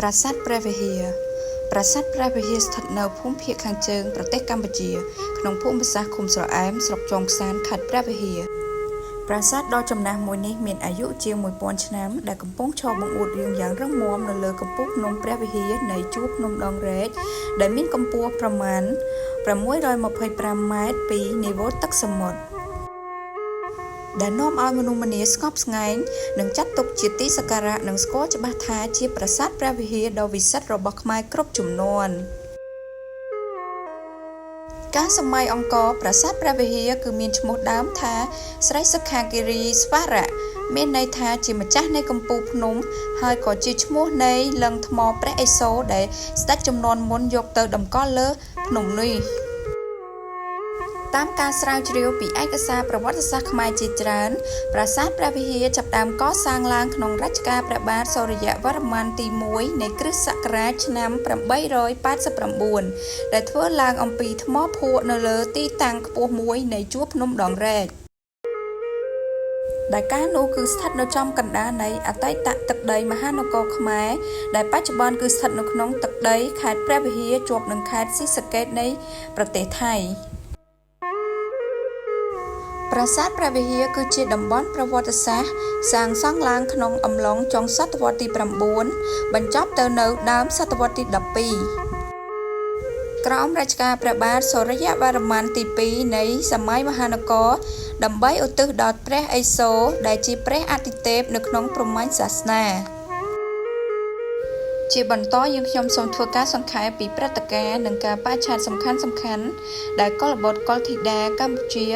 ប្រាសាទព្រះវិហារប្រាសាទព្រះវិហារស្ថិតនៅភូមិភាគខាងជើងប្រទេសកម្ពុជាក្នុងភូមិសាស្ត្រឃុំស្រអែមស្រុកចុងខ្សានខេត្តព្រះវិហារប្រាសាទដ៏ចំណាស់មួយនេះមានអាយុជាង 1000 ឆ្នាំដែលកំពុងឈរបង្អួតរៀងយ៉ាងរឹងមាំនៅលើកំពូលភ្នំព្រះវិហារនៃជួរភ្នំដងរែកដែលមានកម្ពស់ប្រមាណ625 ម៉ែត្រពីនីវ៉ូទឹកសមុទ្រដែលនាំឲ្យមនុស្សម្នាស្ងប់ស្ងាញ់និងចាត់ទុកជាទីសក្ការៈនិងស្គាល់ច្បាស់ថាជាប្រាសាទព្រះវិហារដ៏វិសិទ្ធរបស់ខ្មែរគ្រប់ជំនាន់កាលសម័យអង្គរប្រាសាទព្រះវិហារគឺមានឈ្មោះដើមថាស្រីសុខាគិរីស្វារៈមានន័យថាជាម្ចាស់នៃកំពូលភ្នំហើយក៏ជាឈ្មោះនៃលឹងថ្មព្រះឥសូរដែលស្ដេចជំនាន់មុនយកទៅតម្កល់លើភ្នំនេះតាមការស្រាវជ្រាវពីឯកសារប្រវត្តិសាស្ត្រខ្មែរជាច្រើនប្រាសាទព្រះវិហារចាប់ផ្ដើមកសាងឡើងក្នុងរជ្ជកាលព្រះបាទសូរ្យវរ្ម័នទី1នៃគ្រិស្តសករាជឆ្នាំ889ដែលធ្វើឡើងអំពីថ្មភក់នៅលើទីតាំងខ្ពស់មួយនៃជួរភ្នំដងរែកដែលកាលនោះគឺស្ថិតនៅចំកណ្ដាលនៃអតីតទឹកដីមហានគរខ្មែរដែលបច្ចុប្បន្នគឺស្ថិតនៅក្នុងទឹកដីខេត្តព្រះវិហារជាប់នឹងខេត្តស៊ីសាកេតនៃប្រទេសថៃប្រាសាទព្រះវិហារគឺជាតំបន់ប្រវត្តិសាស្ត្រសាងសង់ឡើងក្នុងអំឡុងចុងសតវត្សទី9បញ្ចប់ទៅនៅដើមសតវត្សទី12ក្រោមរជ្ជកាលព្រះបាទសូរ្យវរ្ម័នទី2នៃសម័យមហានគរដើម្បីឧទ្ទិសដល់ព្រះឥសូរដែលជាព្រះអាទិទេពនៅក្នុងព្រហ្មញ្ញសាសនាជាបន្តយើងខ្ញុំសូមធ្វើការសង្ខេបពីព្រឹត្តិការណ៍និងការបរិច្ឆេទសំខាន់ៗដែលកុលបុត្រកុលធីតាកម្ពុជា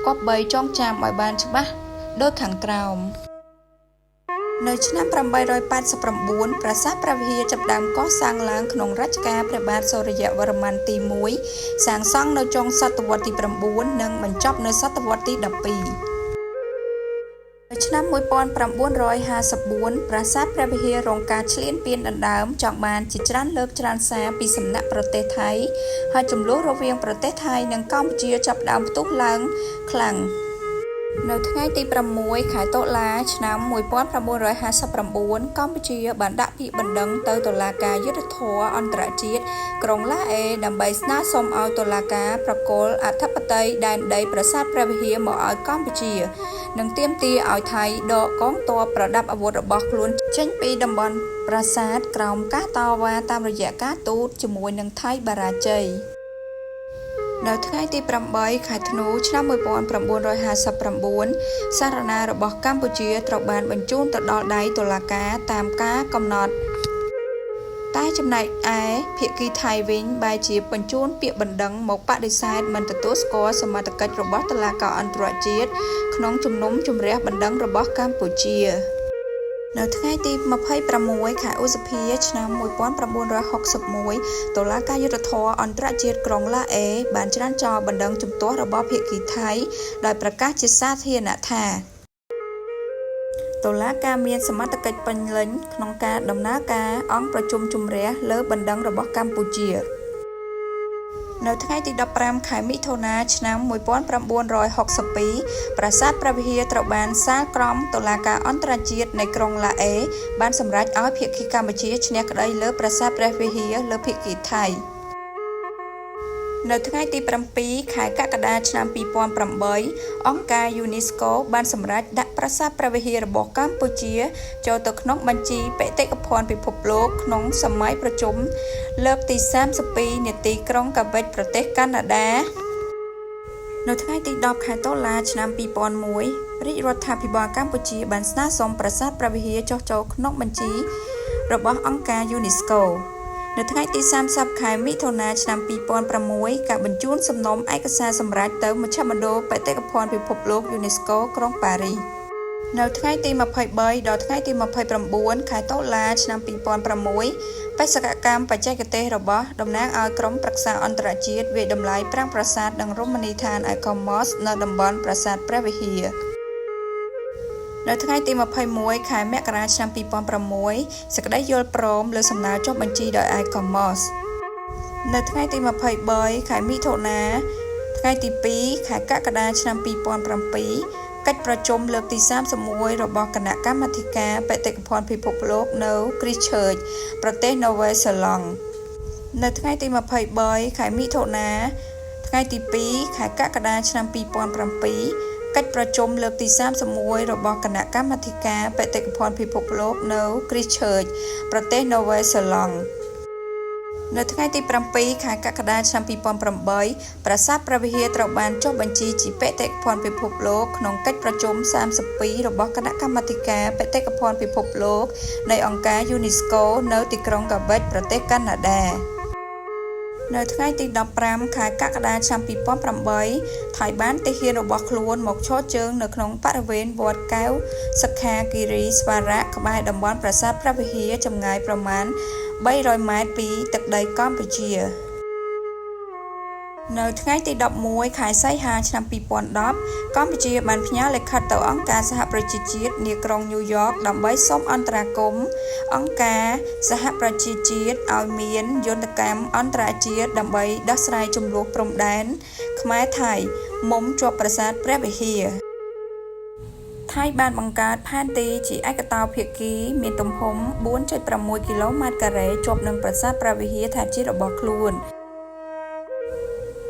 គប្បីចងចាំឲ្យបានច្បាស់ដូចខាងក្រោមនៅឆ្នាំ889ប្រាសាទព្រះវិហារចាប់ផ្ដើមកសាងឡើងក្នុងរជ្ជកាលព្រះបាទសូរ្យវរ្ម័នទី1សាងសង់នៅចុងសតវត្សទី9និងបញ្ចប់នៅសតវត្សទី12នៅឆ្នាំ1954ប្រាសាទព្រះវិហាររងការឈ្លានពានដណ្ដើមចង់បានជាច្រើនលើកច្រើនសារពីសំណាក់ប្រទេសថៃហើយជម្លោះរវាងប្រទេសថៃនិងកម្ពុជាចាប់ផ្ដើមផ្ទុះឡើងខ្លាំងនៅថ្ងៃទី6ខែតុលាឆ្នាំ1959កម្ពុជាបានដាក់ពាក្យបណ្ដឹងទៅតុលាការយុត្តិធម៌អន្តរជាតិក្រុងឡាអេដើម្បីស្នើសុំឲ្យតុលាការប្រគល់អធិបតេយ្យដែនដីប្រាសាទព្រះវិហារមកឲ្យកម្ពុជានិងទាមទារឲ្យថៃដកកងទ័ពប្រដាប់អាវុធរបស់ខ្លួនចេញពីតំបន់ប្រាសាទក្រោមការតវ៉ាតាមរយៈការទូតជាមួយនឹងថៃបរាជ័យនៅថ្ងៃទី8ខែធ្នូឆ្នាំ1959សារណារបស់កម្ពុជាត្រូវបានបញ្ជូនទៅដល់ដៃតុលាការតាមការកំណត់តែចំណែកឯភាគីថៃវិញបែរជាបញ្ជូនពាក្យបណ្ដឹងមកបដិសេធមិនទទួលស្គាល់សមត្ថកិច្ចរបស់តុលាការអន្តរជាតិក្នុងជំនុំជម្រះបណ្ដឹងរបស់កម្ពុជានៅថ្ងៃទី26ខែឧសភាឆ្នាំ1961តុលាការយុត្តិធម៌អន្តរជាតិក្រុងឡាអេបានច្រានចោលបណ្ដឹងជំទាស់របស់ភាគីថៃដោយប្រកាសជាសាធារណៈថាតុលាការមានសមត្ថកិច្ចពេញលេញក្នុងការដំណើរការអង្គប្រជុំជម្រះលើបណ្ដឹងរបស់កម្ពុជានៅថ្ងៃទី15ខែមិថុនាឆ្នាំ1962ប្រាសាទព្រះវិហារត្រូវបានសាលក្រមតុលាការអន្តរជាតិនៃក្រុងឡាអេបានសម្រេចឲ្យភាគីកម្ពុជាឈ្នះក្តីលើប្រាសាទព្រះវិហារលើភាគីថៃនៅថ្ងៃទី7ខែកក្កដាឆ្នាំ2008អង្គការ UNESCO បានសម្រេចដាក់ប្រាសាទព្រះវិហាររបស់កម្ពុជាចូលទៅក្នុងបញ្ជីបេតិកភណ្ឌពិភពលោកក្នុងសម័យប្រជុំលើកទី32នាទីក្រុងកាវិចប្រទេសកាណាដានៅថ្ងៃទី10ខែតុលាឆ្នាំ2001រាជរដ្ឋាភិបាលកម្ពុជាបានស្នើសុំប្រាសាទព្រះវិហារចុះចូលក្នុងបញ្ជីរបស់អង្គការ UNESCOនៅថ្ងៃទី30ខែមិថុនាឆ្នាំ2006ការបញ្ជូនសំណុំឯកសារសម្រេចទៅមជ្ឈមណ្ឌលបេតិកភណ្ឌពិភពលោក UNESCO ក្រុងប៉ារីសនៅថ្ងៃទី23ដល់ថ្ងៃទី29ខែតុលាឆ្នាំ2006បេសកកម្មបច្ចេកទេសរបស់តំណាងឲ្យក្រុមប្រឹក្សាអន្តរជាតិវិយតម្លៃប្រាង្គប្រាសាទនិងរមណីយដ្ឋាន ICOMOS នៅតំបន់ប្រាសាទព្រះវិហារនៅថ្ងៃទី21ខែមករាឆ្នាំ2006សេចក្តីយល់ព្រមលើសំណើចុះបញ្ជីដោយ ICOMOS នៅថ្ងៃទី23ខែមិថុនាថ្ងៃទី2ខែកក្កដាឆ្នាំ2007 កិច្ចប្រជុំលើកទី31របស់គណៈកម្មាធិការបេតិកភណ្ឌពិភពលោកនៅ Christchurch ប្រទេសនូវែលសេឡង់នៅថ្ងៃទី23ខែមិថុនាថ្ងៃទី2ខែកក្កដាឆ្នាំ2007កិច្ចប្រជុំលើកទី31របស់គណៈកម្មាធិការបេតិកភណ្ឌពិភពលោកនៅ Christchurch ប្រទេសនូវែលសេឡង់នៅថ្ងៃទី7ខែកក្កដាឆ្នាំ2008ប្រាសាទព្រះវិហារត្រូវបានចុះបញ្ជីជាបេតិកភណ្ឌពិភពលោកក្នុងកិច្ចប្រជុំ32របស់គណៈកម្មាធិការបេតិកភណ្ឌពិភពលោកនៃអង្គការ UNESCO នៅទីក្រុង Quebec ប្រទេសកាណាដានៅថ្ងៃទី15ខែកក្កដាឆ្នាំ2008ថៃបានទាហានរបស់ខ្លួនមកឈរជើងនៅក្នុងបរិវេណវត្តកែវសិក្ខាគិរីស្វារៈក្បែរតំបន់ប្រាសាទព្រះវិហារចម្ងាយប្រមាណ300ម៉ែត្រពីទឹកដីកម្ពុជានៅថ្ងៃទី11ខែសីហាឆ្នាំ2010កម្ពុជាបានផ្ញើលិខិតទៅអង្គការសហប្រជាជាតិនាក្រុងញូវយ៉កដើម្បីសូមអន្តរាគមន៍អង្គការសហប្រជាជាតិឲ្យមានយន្តកម្មអន្តរជាតិដើម្បីដោះស្រាយជម្លោះព្រំដែនខ្មែរថៃមុំជាប់ប្រាសាទព្រះវិហារថៃបានបង្កើតផែនទីជាឯកតោភាគីមានទំហំ 4.6 គីឡូម៉ែត្រការ៉េជាប់នឹងប្រាសាទព្រះវិហារថាជារបស់ខ្លួន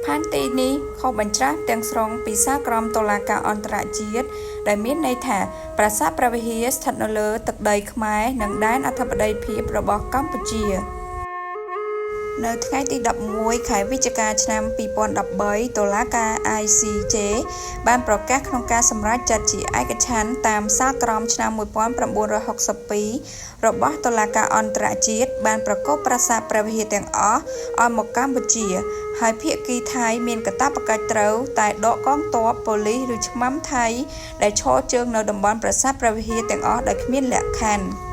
ផែនទីនេះខុសបញ្ច្រាស់ទាំងស្រុងពីសាលក្រមតុលាការអន្តរជាតិដែលមានន័យថាប្រាសាទព្រះវិហារស្ថិតនៅលើទឹកដីខ្មែរនិងដែនអធិបតេយ្យភាពរបស់កម្ពុជានៅថ្ងៃទី11ខែវិច្ឆិកាឆ្នាំ2013តុលាការ ICJ បានប្រកាសក្នុងការសម្រេចចិត្តជាឯកច្ឆន្ទតាមសាលក្រមឆ្នាំ1962របស់តុលាការអន្តរជាតិបានប្រកបប្រាសាទព្រះវិហារទាំងអស់ឲ្យមកកម្ពុជាហើយភាគីថៃមានកាតព្វកិច្ចត្រូវតែដកកងទ័ពប៉ូលីសឬឆ្មាំថៃដែលឈរជើងនៅតំបន់ប្រាសាទព្រះវិហារទាំងអស់ដោយគ្មានលក្ខខណ្ឌ